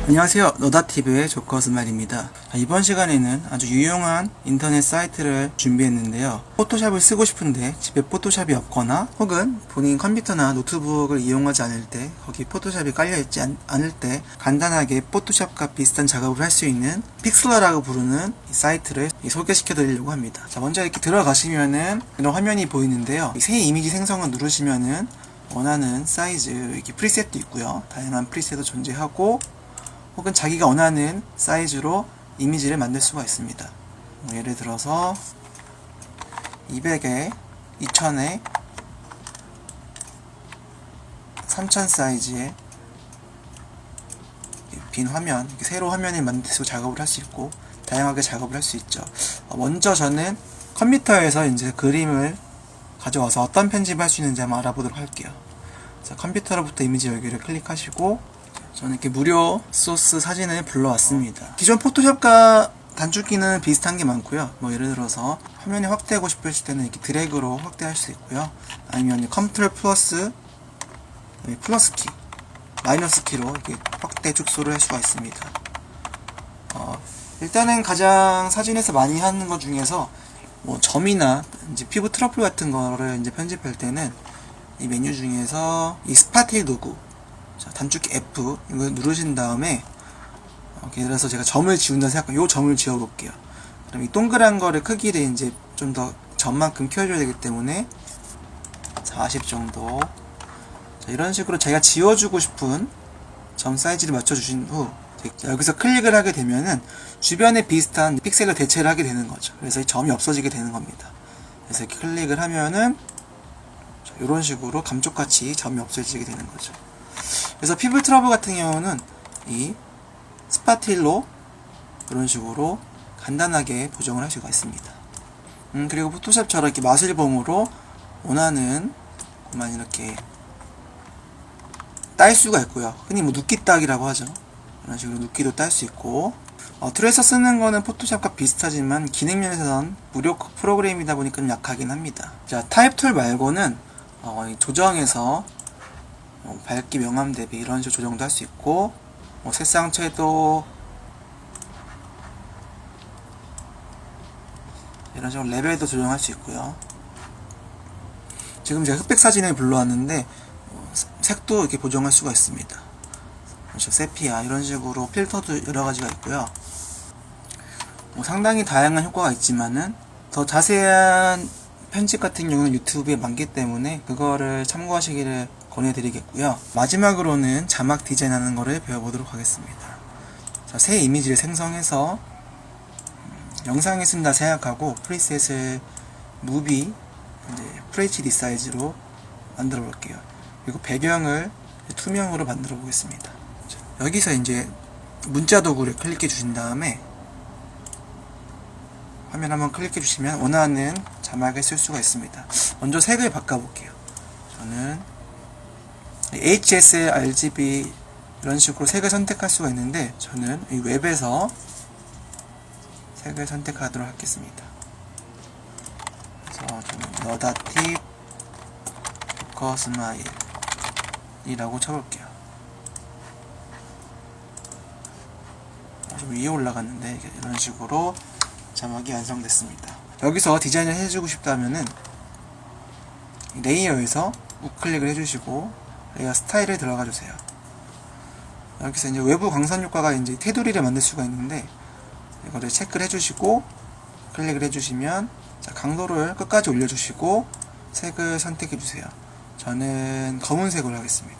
안녕하세요. 너다TV의 조커스마일입니다. 이번 시간에는 아주 유용한 인터넷 사이트를 준비했는데요. 포토샵을 쓰고 싶은데 집에 포토샵이 없거나 혹은 본인 컴퓨터나 노트북을 이용하지 않을 때 거기 포토샵이 깔려있지 않을 때 간단하게 포토샵과 비슷한 작업을 할 수 있는 픽슬러라고 부르는 이 사이트를 소개시켜 드리려고 합니다. 자, 먼저 이렇게 들어가시면은 이런 화면이 보이는데요. 새 이미지 생성을 누르시면은 원하는 사이즈 이렇게 프리셋도 있고요. 다양한 프리셋도 존재하고 혹은 자기가 원하는 사이즈로 이미지를 만들 수가 있습니다. 예를 들어서 200에 2000에 3000 사이즈의 빈 화면, 세로 화면을 만들고 작업을 할 수 있고 다양하게 작업을 할 수 있죠. 먼저 저는 컴퓨터에서 이제 그림을 가져와서 어떤 편집을 할 수 있는지 한번 알아보도록 할게요. 자, 컴퓨터로부터 이미지 여기를 클릭하시고 저는 이렇게 무료 소스 사진을 불러왔습니다. 기존 포토샵과 단축키는 비슷한 게 많고요. 예를 들어서 화면이 확대하고 싶으실 때는 이렇게 드래그로 확대할 수 있고요. 아니면 컨트롤 플러스 키, 마이너스 키로 이렇게 확대 축소를 할 수가 있습니다. 일단은 가장 사진에서 많이 하는 것 중에서 점이나 이제 피부 트러플 같은 거를 이제 편집할 때는 이 메뉴 중에서 이 스파틸 도구, 자, 단축키 F 이거 누르신 다음에 예를 들어서 제가 점을 지운다 생각하면 요 점을 지워 볼게요. 그럼 이 동그란 거를 크기를 이제 좀 더 점만큼 키워줘야 되기 때문에 40 정도. 자, 이런 식으로 제가 지워주고 싶은 점 사이즈를 맞춰주신 후 여기서 클릭을 하게 되면은 주변에 비슷한 픽셀로 대체를 하게 되는 거죠. 그래서 이 점이 없어지게 되는 겁니다. 그래서 이렇게 클릭을 하면은 이런 식으로 감쪽같이 점이 없어지게 되는 거죠. 그래서 피부 트러블 같은 경우는 이 스파틸로 이런 식으로 간단하게 보정을 할 수가 있습니다. 그리고 포토샵처럼 이렇게 마술봉으로 원하는 것만 이렇게 딸 수가 있고요. 흔히 눕기 따기라고 하죠. 이런 식으로 눕기도 딸 수 있고, 트레이서 쓰는 거는 포토샵과 비슷하지만 기능면에서는 무료 프로그램이다 보니까 좀 약하긴 합니다. 자, 타입 툴 말고는 조정에서 밝기, 명암 대비 이런 식으로 조정도 할 수 있고, 색상 채도 이런 식으로 레벨도 조정할 수 있고요. 지금 제가 흑백 사진을 불러왔는데 색도 이렇게 보정할 수가 있습니다. 세피아 이런 식으로 필터도 여러 가지가 있고요. 상당히 다양한 효과가 있지만은 더 자세한 편집 같은 경우는 유튜브에 많기 때문에 그거를 참고하시기를 권해드리겠고요. 마지막으로는 자막 디자인하는 거를 배워보도록 하겠습니다. 자, 새 이미지를 생성해서 영상에 쓴다 생각하고 프리셋을 무비 FHD 사이즈로 만들어 볼게요. 그리고 배경을 투명으로 만들어 보겠습니다. 자, 여기서 이제 문자 도구를 클릭해 주신 다음에 화면 한번 클릭해 주시면 원하는 자막을 쓸 수가 있습니다. 먼저 색을 바꿔 볼게요. 저는 HSL, RGB 이런 식으로 색을 선택할 수가 있는데 저는 이 웹에서 색을 선택하도록 하겠습니다. 그래서 저는 너다팁 조커스마일 이라고 쳐볼게요. 좀 위에 올라갔는데 이런 식으로 자막이 완성됐습니다. 여기서 디자인을 해주고 싶다면은 레이어에서 우클릭을 해주시고 레이어 스타일을 들어가 주세요. 여기서 이제 외부 광선 효과가 이제 테두리를 만들 수가 있는데 이거를 체크를 해주시고 클릭을 해주시면 자, 강도를 끝까지 올려주시고 색을 선택해 주세요. 저는 검은색으로 하겠습니다.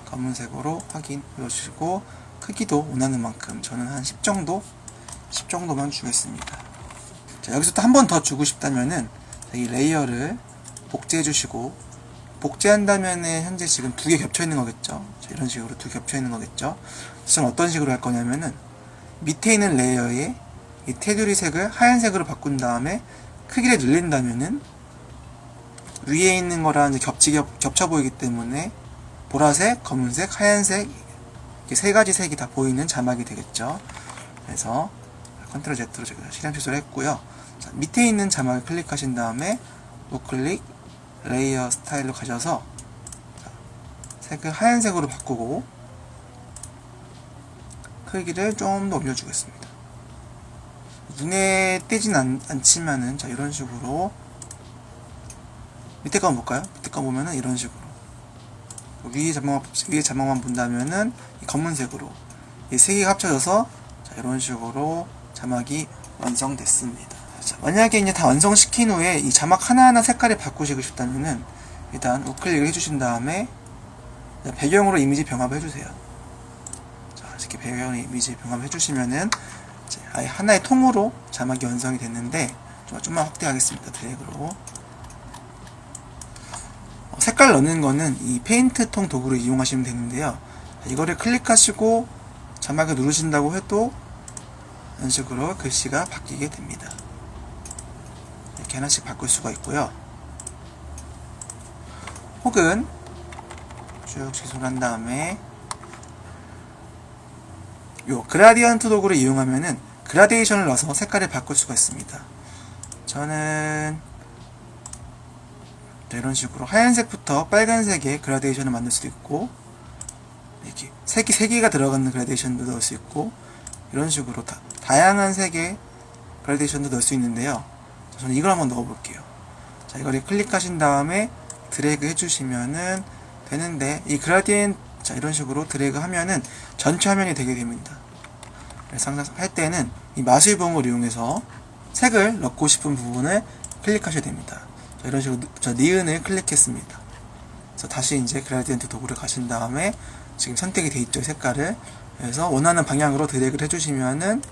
검은색으로 확인 눌러주시고 크기도 원하는 만큼 저는 한 10 정도만 주겠습니다. 자, 여기서 또 한 번 더 주고 싶다면은 이 레이어를 복제해 주시고 복제한다면은 현재 지금 두 개 겹쳐 있는 거겠죠. 자, 이런 식으로 두 개 겹쳐 있는 거겠죠. 저는 어떤 식으로 할 거냐면은 밑에 있는 레이어에 이 테두리 색을 하얀색으로 바꾼 다음에 크기를 늘린다면은 위에 있는 거랑 겹쳐 보이기 때문에 보라색, 검은색, 하얀색 이렇게 세 가지 색이 다 보이는 자막이 되겠죠. 그래서 컨트롤 Z로 제가 실행 취소를 했고요. 자, 밑에 있는 자막을 클릭하신 다음에 우클릭 레이어 스타일로 가셔서 색을 하얀색으로 바꾸고 크기를 좀 더 올려주겠습니다. 눈에 띄진 않지만은, 자, 이런 식으로. 밑에 거 볼까요? 밑에 거 보면은 이런 식으로. 위에 자막만 본다면은 이 검은색으로. 이 세 개가 합쳐져서, 자, 이런 식으로 자막이 완성됐습니다. 자, 만약에 이제 다 완성시킨 후에 이 자막 하나하나 색깔을 바꾸시고 싶다면은, 일단 우클릭을 해주신 다음에, 배경으로 이미지 병합을 해주세요. 자, 이렇게 배경으로 이미지 병합을 해주시면은, 아예 하나의 통으로 자막이 완성이 됐는데, 좀만 확대하겠습니다. 드래그로. 색깔 넣는 거는 이 페인트 통 도구를 이용하시면 되는데요. 이거를 클릭하시고 자막을 누르신다고 해도 이런 식으로 글씨가 바뀌게 됩니다. 이렇게 하나씩 바꿀 수가 있고요. 혹은 쭉 지속을 한 다음에 요 그라디언트 도구를 이용하면은 그라데이션을 넣어서 색깔을 바꿀 수가 있습니다. 저는 이런 식으로 하얀색부터 빨간색의 그라데이션을 만들 수도 있고, 이렇게 색이 3개가 들어가는 그라데이션도 넣을 수 있고, 이런 식으로 다양한 색의 그라데이션도 넣을 수 있는데요. 저는 이걸 한번 넣어 볼게요. 자, 이걸 클릭하신 다음에 드래그 해주시면은 되는데, 이 그라디언트, 자, 이런 식으로 드래그 하면은 전체 화면이 되게 됩니다. 그래서 항상 할 때는 이 마술봉을 이용해서 색을 넣고 싶은 부분을 클릭하셔야 됩니다. 자, 이런 식으로 니은을 클릭했습니다. 그래서 다시 이제 그라디언트 도구를 가신 다음에 지금 선택이 되어 있죠, 색깔을. 그래서 원하는 방향으로 드래그를 해주시면은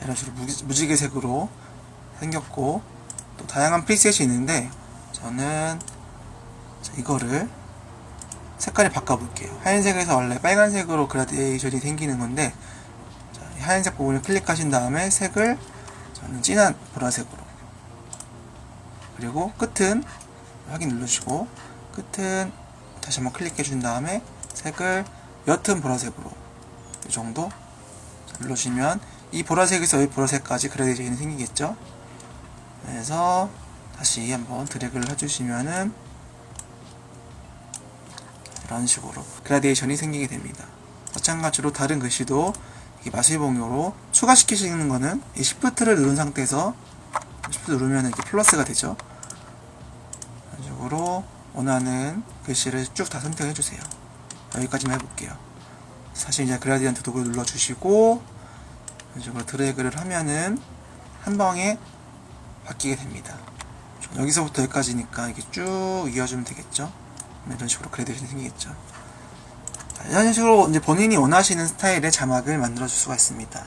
이런 식으로 무지개색으로 생겼고, 또 다양한 프리셋이 있는데 저는 이거를 색깔을 바꿔볼게요. 하얀색에서 원래 빨간색으로 그라데이션이 생기는 건데, 자, 하얀색 부분을 클릭하신 다음에 색을 저는 진한 보라색으로, 그리고 끝은 확인 누르시고 끝은 다시 한번 클릭해 준 다음에 색을 옅은 보라색으로 이 정도 눌러주시면 이 보라색에서 이 보라색까지 그라데이션이 생기겠죠. 그래서 다시 한번 드래그를 해주시면은 이런 식으로 그라데이션이 생기게 됩니다. 마찬가지로 다른 글씨도 마술봉으로 추가시키시는 거는 이 Shift를 누른 상태에서 Shift 누르면 이렇게 플러스가 되죠. 이런 식으로 원하는 글씨를 쭉 다 선택해 주세요. 여기까지만 해볼게요. 사실 이제 그라디언트 도구를 눌러주시고 이런 식으로 드래그를 하면은 한 방에 바뀌게 됩니다. 여기서부터 여기까지니까 이렇게 쭉 이어주면 되겠죠. 이런 식으로 그라데이션이 생기겠죠. 이런 식으로 이제 본인이 원하시는 스타일의 자막을 만들어 줄 수가 있습니다.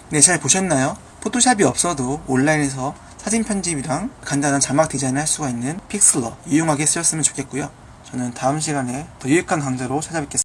네, 잘 보셨나요? 포토샵이 없어도 온라인에서 사진 편집이랑 간단한 자막 디자인을 할 수가 있는 픽슬러 유용하게 쓰셨으면 좋겠고요. 저는 다음 시간에 더 유익한 강좌로 찾아뵙겠습니다.